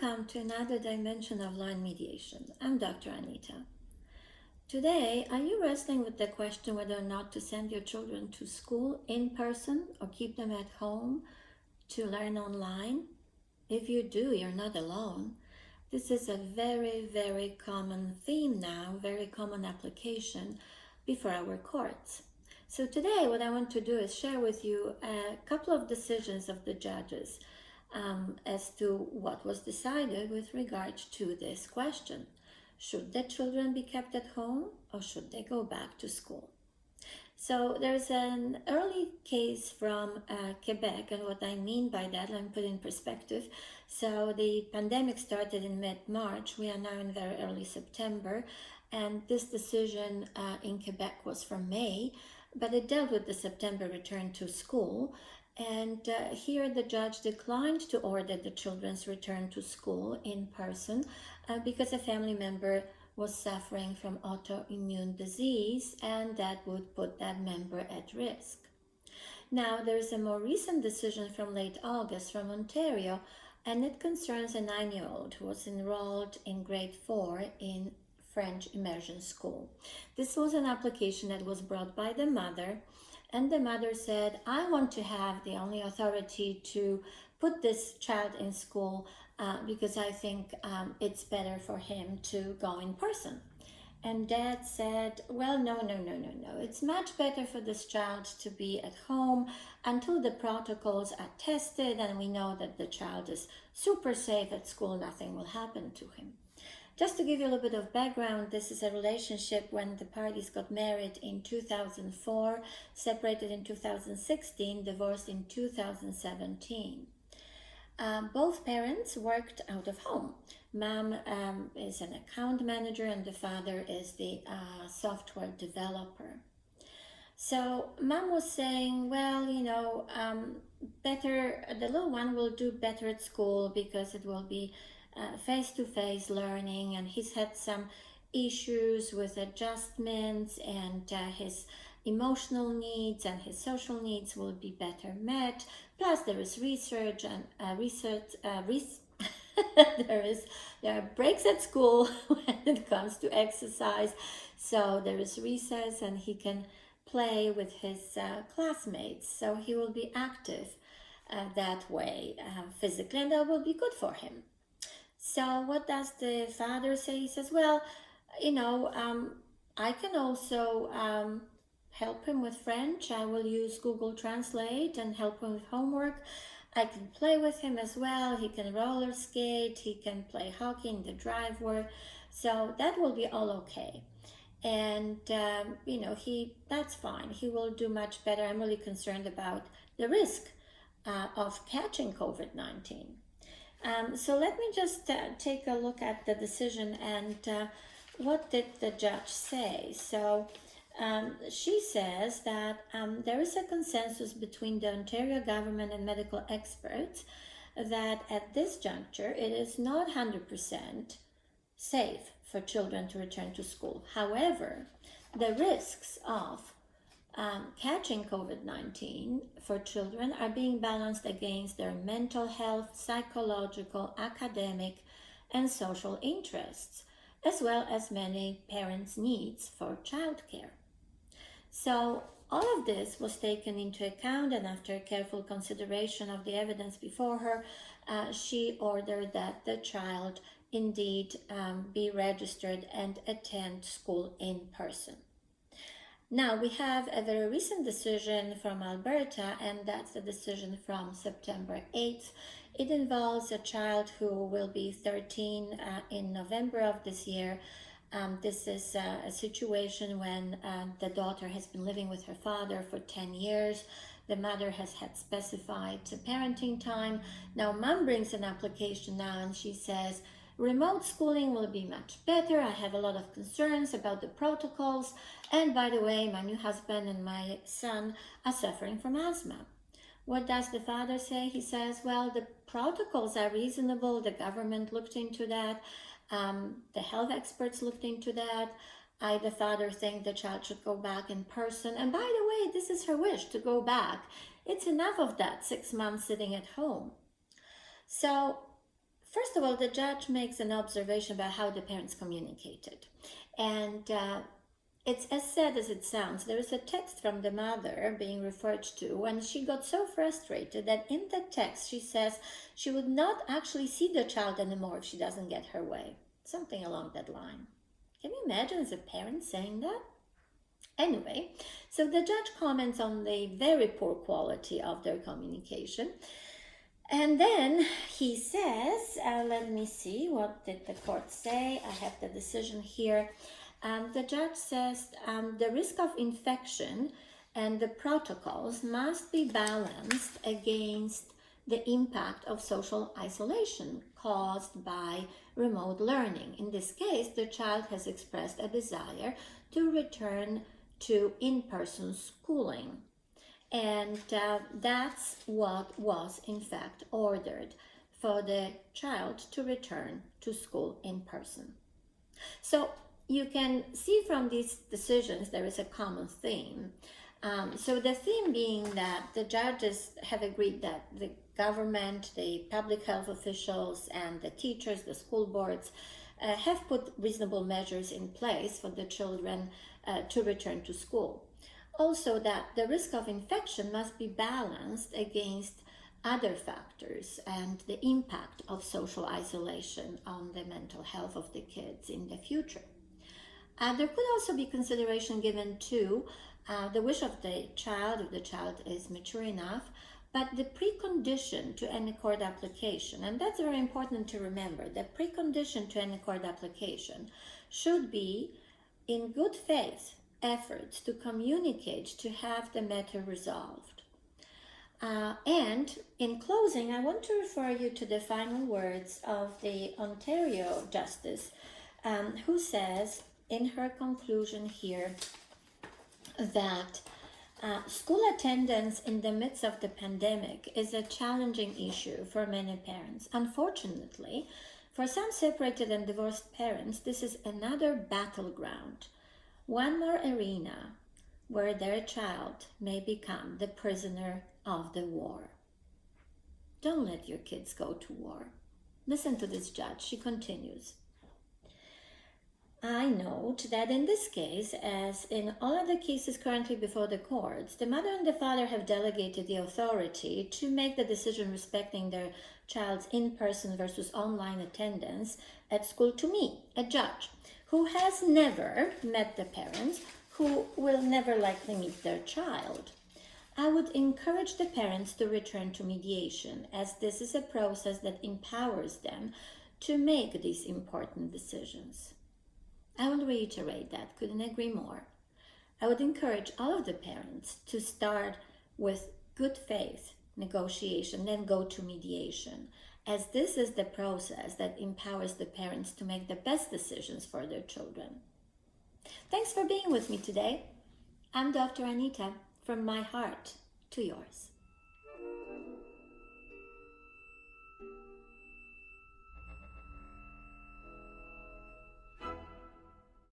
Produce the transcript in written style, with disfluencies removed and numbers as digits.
welcome to another dimension of law and mediation. I'm Dr. Anita. Today, are you wrestling with the question whether or not to send your children to school in person or keep them at home to learn online? If you do, you're not alone. This is a very, very common theme now, very common application before our courts. So today, what I want to do is share with you a couple of decisions of the judges as to what was decided with regard to this question. Should the children be kept at home or should they go back to school? So there's an early case from Quebec, and what I mean by that, let me put in perspective. So the pandemic started in mid-March. We are now in very early September, and this decision in Quebec was from May, but it dealt with the September return to school. And here the judge declined to order the children's return to school in person because a family member was suffering from autoimmune disease, and that would put that member at risk. Now, there's a more recent decision from late August from Ontario, and it concerns a 9-year-old who was enrolled in grade 4 in French immersion school. This was an application that was brought by the mother, and the mother said, I want to have the only authority to put this child in school because I think it's better for him to go in person. And dad said, well, no. It's much better for this child to be at home until the protocols are tested and we know that the child is super safe at school, nothing will happen to him. Just to give you a little bit of background, this is a relationship when the parties got married in 2004, separated in 2016, divorced in 2017. Both parents worked out of home. Mom is an account manager and the father is the software developer. So mom was saying, well, better, the little one will do better at school because it will be face-to-face learning, and he's had some issues with adjustments, and his emotional needs and his social needs will be better met. Plus there is research and there are breaks at school when it comes to exercise, so there is recess and he can play with his classmates, so he will be active that way physically, and that will be good for him. So what does the father say? He says, well, I can also help him with French. I will use Google Translate and help him with homework. I can play with him as well. He can roller skate. He can play hockey in the driveway. So that will be all okay. And, that's fine. He will do much better. I'm really concerned about the risk of catching COVID-19. So let me just take a look at the decision and what did the judge say. So she says that there is a consensus between the Ontario government and medical experts that at this juncture it is not 100% safe for children to return to school. However, the risks of catching COVID-19 for children are being balanced against their mental health, psychological, academic, and social interests, as well as many parents' needs for childcare. So all of this was taken into account, and after careful consideration of the evidence before her, she ordered that the child indeed be registered and attend school in person. Now, we have a very recent decision from Alberta, and that's the decision from September 8th. It involves a child who will be 13 in November of this year. This is a situation when the daughter has been living with her father for 10 years. The mother has had specified parenting time. Now, mom brings an application now, and she says, remote schooling will be much better. I have a lot of concerns about the protocols. And by the way, my new husband and my son are suffering from asthma. What does the father say? He says, well, the protocols are reasonable. The government looked into that. The health experts looked into that. I, the father, think the child should go back in person. And by the way, this is her wish to go back. It's enough of that 6 months sitting at home. So First of all, the judge makes an observation about how the parents communicated. And it's as sad as it sounds. There is a text from the mother being referred to, and she got so frustrated that in the text she says she would not actually see the child anymore if she doesn't get her way. Something along that line. Can you imagine as a parent saying that? Anyway, so the judge comments on the very poor quality of their communication. And then he says, let me see, what did the court say? I have the decision here. The judge says the risk of infection and the protocols must be balanced against the impact of social isolation caused by remote learning. In this case, the child has expressed a desire to return to in-person schooling. And that's what was in fact ordered, for the child to return to school in person. So you can see from these decisions there is a common theme. So the theme being that the judges have agreed that the government, the public health officials, and the teachers, the school boards, have put reasonable measures in place for the children to return to school. Also, that the risk of infection must be balanced against other factors and the impact of social isolation on the mental health of the kids in the future. There could also be consideration given to the wish of the child, if the child is mature enough, but the precondition to any court application, and that's very important to remember, the precondition to any court application should be in good faith efforts to communicate to have the matter resolved. And in closing, I want to refer you to the final words of the Ontario Justice, who says in her conclusion here that school attendance in the midst of the pandemic is a challenging issue for many parents. Unfortunately, for some separated and divorced parents, this is another battleground, one more arena where their child may become the prisoner of the war. Don't let your kids go to war. Listen to this judge. She continues. I note that in this case, as in all other cases currently before the courts, the mother and the father have delegated the authority to make the decision respecting their child's in-person versus online attendance at school to me, a judge, who has never met the parents, who will never likely meet their child. I would encourage the parents to return to mediation, as this is a process that empowers them to make these important decisions. I will reiterate that, couldn't agree more. I would encourage all of the parents to start with good faith negotiation, then go to mediation, as this is the process that empowers the parents to make the best decisions for their children. Thanks for being with me today. I'm Dr. Anita, from my heart to yours.